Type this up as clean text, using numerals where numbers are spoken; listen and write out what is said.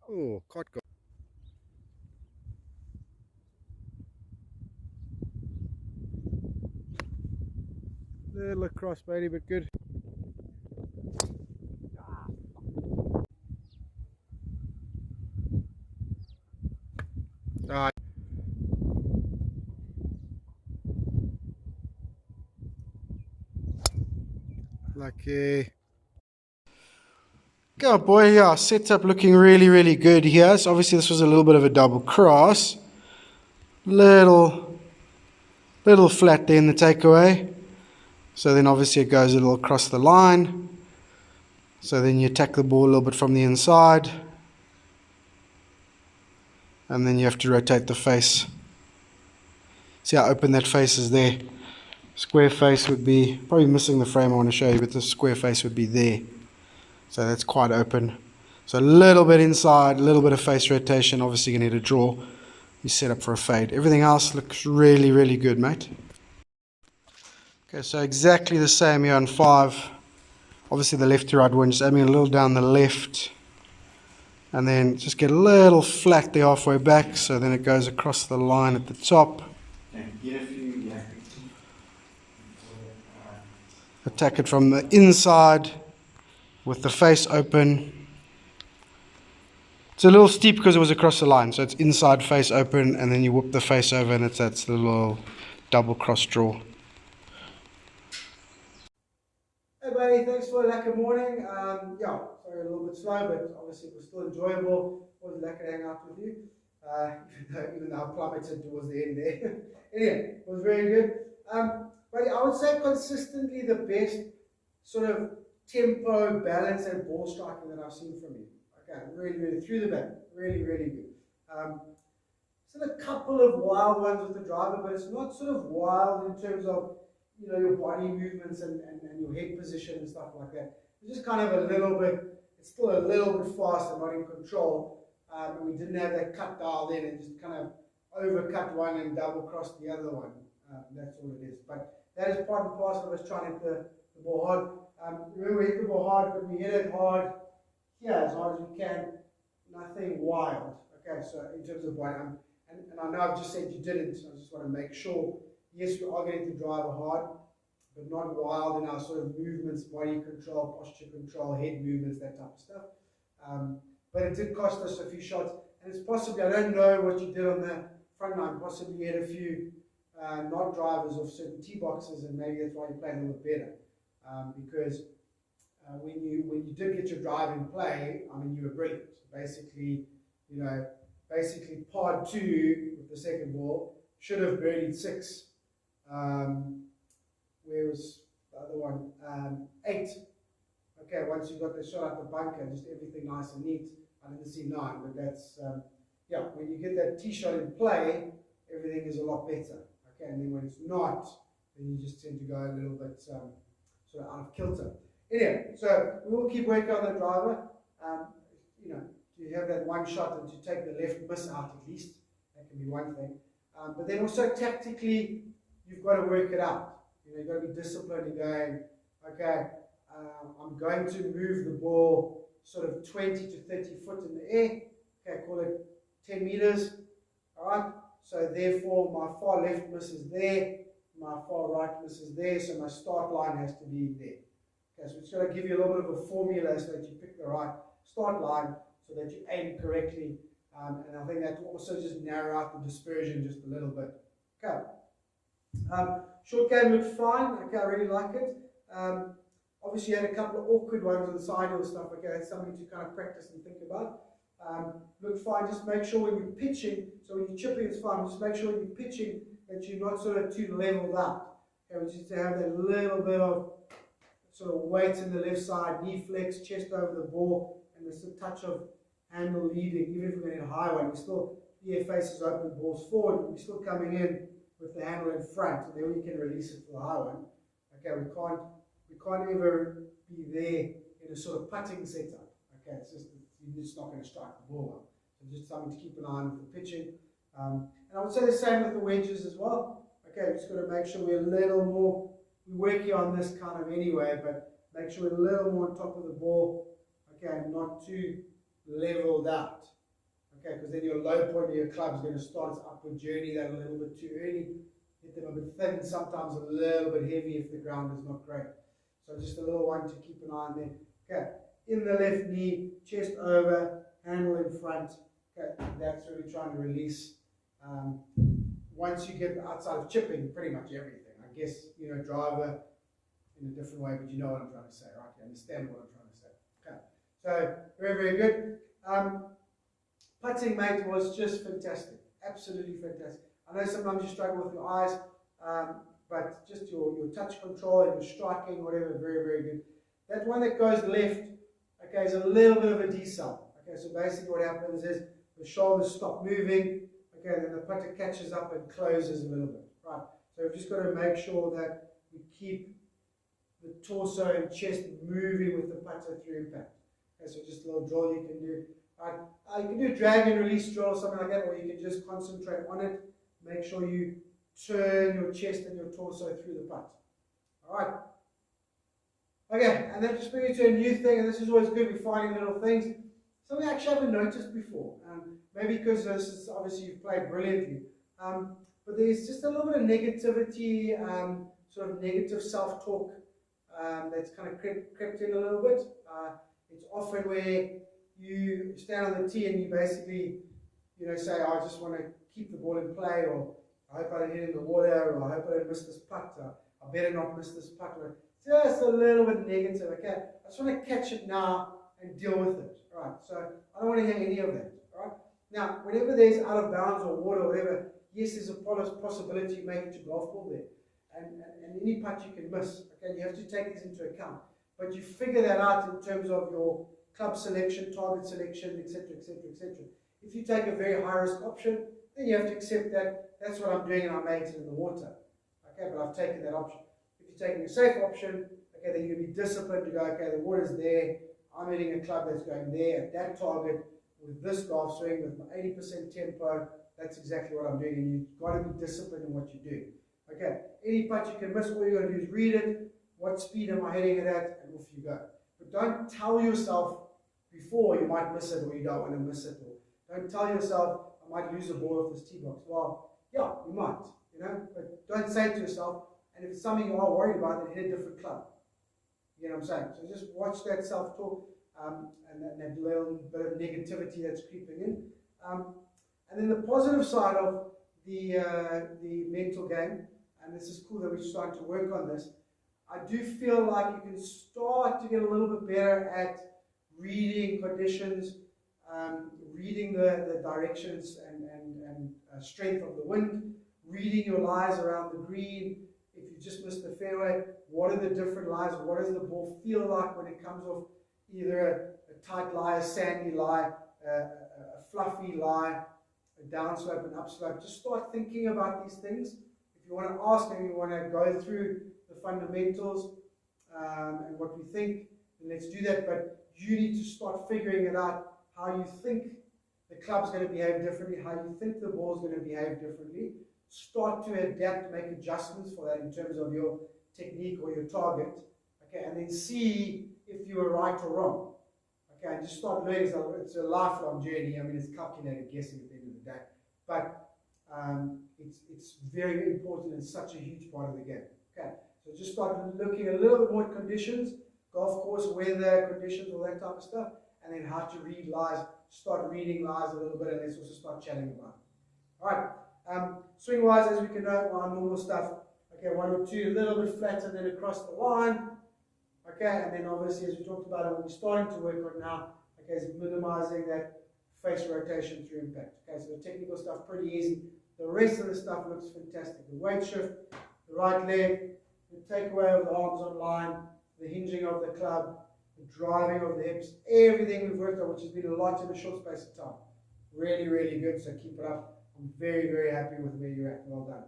Oh, caught go. Little across, buddy, but good. Ah, lucky. Go boy, yeah, setup looking really, really good here. So obviously this was a little bit of a double cross. Little, little flat there in the takeaway. So then obviously it goes a little across the line. So then you attack the ball a little bit from the inside. And then you have to rotate the face. See how open that face is there. Square face would be, probably missing the frame I want to show you, but the square face would be there. So that's quite open. So a little bit inside, a little bit of face rotation. Obviously you need a draw. You set up for a fade. Everything else looks really, really good, mate. Okay, so exactly the same here on 5. Obviously the left to right one, just aiming a little down the left. And then just get a little flat there halfway back, so then it goes across the line at the top. Attack it from the inside with the face open. It's a little steep because it was across the line, so it's inside face open, and then you whip the face over, and that's the little double cross draw. Hey buddy, thanks for a lekker morning. Yeah, sorry a little bit slow, but obviously it was still enjoyable. It was lekker to hang out with you, even though I plummeted towards the end there. Anyway, it was very good. Buddy, I would say consistently the best sort of tempo, balance, and ball striking that I've seen from you. Okay, really, really through the back, really, really good. Um, Still a couple of wild ones with the driver, but it's not sort of wild in terms of your body movements and your head position and stuff like that. It's just kind of a little bit, it's still a little bit fast and not in control. And we didn't have that cut dial then and just kind of overcut one and double cross the other one. That's all it is. But that is part and parcel of us trying to hit the ball hard. Remember, we hit the ball hard, but we hit it hard here as hard as we can. Nothing wild. Okay, so in terms of body, and I know I've just said you didn't, so I just want to make sure, yes, we are getting to drive hard, but not wild in our sort of movements, body control, posture control, head movements, that type of stuff. But it did cost us a few shots, and it's possibly, I don't know what you did on the front line, possibly you had a few not drivers of certain tee boxes, and maybe that's why you played a little bit better. Because when you did get your drive in play, I mean, you were brilliant. Basically, you know, par 2 with the second ball, should have birdied 6. Where was the other one? 8. Okay, once you got the shot out the bunker, just everything nice and neat. I didn't see 9, but that's, yeah, when you get that tee shot in play, everything is a lot better. Okay, and then when it's not, then you just tend to go a little bit sort of out of kilter. Anyway, so we will keep working on the driver. You know, to have that one shot and to take the left miss out at least, that can be one thing. But then also tactically, you've got to work it out. You've got to be disciplined in going, okay, I'm going to move the ball sort of 20 to 30 foot in the air. Okay, call it 10 meters. All right. So therefore, my far left miss is there, my far right miss is there. So my start line has to be there. Okay, so it's going to give you a little bit of a formula so that you pick the right start line so that you aim correctly. And I think that will also just narrow out the dispersion just a little bit. Okay. Short game looked fine. Okay, I really like it. Obviously, you had a couple of awkward ones on the side and stuff. Okay, that's something to kind of practice and think about. Looked fine. Just make sure when you're pitching, so when you're chipping, it's fine. Just make sure when you're pitching that you're not sort of too leveled out. Okay, we just have that little bit of sort of weight in the left side, knee flex, chest over the ball, and there's a touch of handle leading. Even if we're going to hit a high one, we still, the face is open, balls forward, we're still coming in with the handle in front, and then we can release it for the high one. Okay, we can't ever be there in a sort of putting setup. Okay, it's just you're just not going to strike the ball well. So just something to keep an eye on with the pitching. And I would say the same with the wedges as well. Okay, we've just got to make sure we're a little more, we're working on this kind of anyway, but make sure we're a little more on top of the ball. Okay, not too leveled out. Okay, because then your low point of your club is going to start its upward journey that a little bit too early. Hit them a bit thin, sometimes a little bit heavy if the ground is not great. So just a little one to keep an eye on there. Okay, in the left knee, chest over, handle in front. Okay, that's really trying to release. Once you get outside of chipping, pretty much everything. I guess, driver in a different way, but you know what I'm trying to say, right? You understand what I'm trying to say. Okay, so very, very good. Putting, mate, was just fantastic. Absolutely fantastic. I know sometimes you struggle with your eyes, but just your touch control and your striking, whatever, very, very good. That one that goes left, okay, is a little bit of a decel. Okay, so basically what happens is the shoulders stop moving, okay, then the putter catches up and closes a little bit, right? So we've just got to make sure that we keep the torso and chest moving with the putter through impact. Okay, so just a little drill you can do. Right. You can do a drag and release drill or something like that, or you can just concentrate on it. Make sure you turn your chest and your torso through the putt. Alright. Okay, and then just bring it to a new thing, and this is always good, we're finding little things. Something I actually haven't noticed before. Maybe because this is obviously you've played brilliantly. But there's just a little bit of negativity, sort of negative self-talk that's kind of crept in a little bit. It's often where you stand on the tee and you basically, say, I just want to keep the ball in play, or I hope I don't hit it in the water, or I hope I don't miss this putt, or I better not miss this putt. Just a little bit negative, okay? I just want to catch it now and deal with it, all right? So I don't want to hear any of that, all right? Now, whenever there's out of bounds or water or whatever, yes, there's a possibility you make it to golf ball there. And any putt you can miss, okay? You have to take this into account. But you figure that out in terms of your club selection, target selection, etc., etc., etc. If you take a very high risk option, then you have to accept that that's what I'm doing and I made it in the water. Okay, but I've taken that option. If you're taking a safe option, okay, then you'll be disciplined to go, okay, the water's there, I'm hitting a club that's going there at that target with this golf swing with my 80% tempo, that's exactly what I'm doing, and you've got to be disciplined in what you do. Okay, any putt you can miss, all you're going to do is read it, what speed am I hitting it at, and off you go. But don't tell yourself before you might miss it or you don't want to miss it. Or don't tell yourself, I might lose the ball off this tee box. Well, yeah, you might, but don't say it to yourself, and if it's something you are worried about, then hit a different club. You know what I'm saying? So just watch that self-talk and that little bit of negativity that's creeping in. And then the positive side of the mental game, and this is cool that we're starting to work on this, I do feel like you can start to get a little bit better at reading conditions, reading the directions and strength of the wind, reading your lies around the green. If you just missed the fairway, what are the different lies? What does the ball feel like when it comes off either a tight lie, a sandy lie, a fluffy lie, a downslope, an upslope? Just start thinking about these things. If you want to ask and you want to go through the fundamentals and what we think, then let's do that. But you need to start figuring it out, how you think the club's going to behave differently, how you think the ball's going to behave differently. Start to adapt, make adjustments for that in terms of your technique or your target, okay, and then see if you were right or wrong. Okay, and just start learning. It's a lifelong journey. I mean, it's calculated guessing at the end of the day, but it's very important and such a huge part of the game. Okay, so just start looking a little bit more at conditions, golf course, weather, conditions, all that type of stuff, and then how to read lies. Start reading lies a little bit, and let's also start chatting about it. All right, swing wise, as we can know, our normal stuff. Okay, one or two, a little bit flatter than across the line. Okay, and then obviously, as we talked about, what we're starting to work on now, okay, is minimizing that face rotation through impact. Okay, so the technical stuff pretty easy. The rest of the stuff looks fantastic. The weight shift, the right leg, the takeaway of the arms on line, the hinging of the club, the driving of the hips, everything we've worked on, which has been a lot in a short space of time. Really, really good, so keep it up. I'm very, very happy with where you're at. Well done.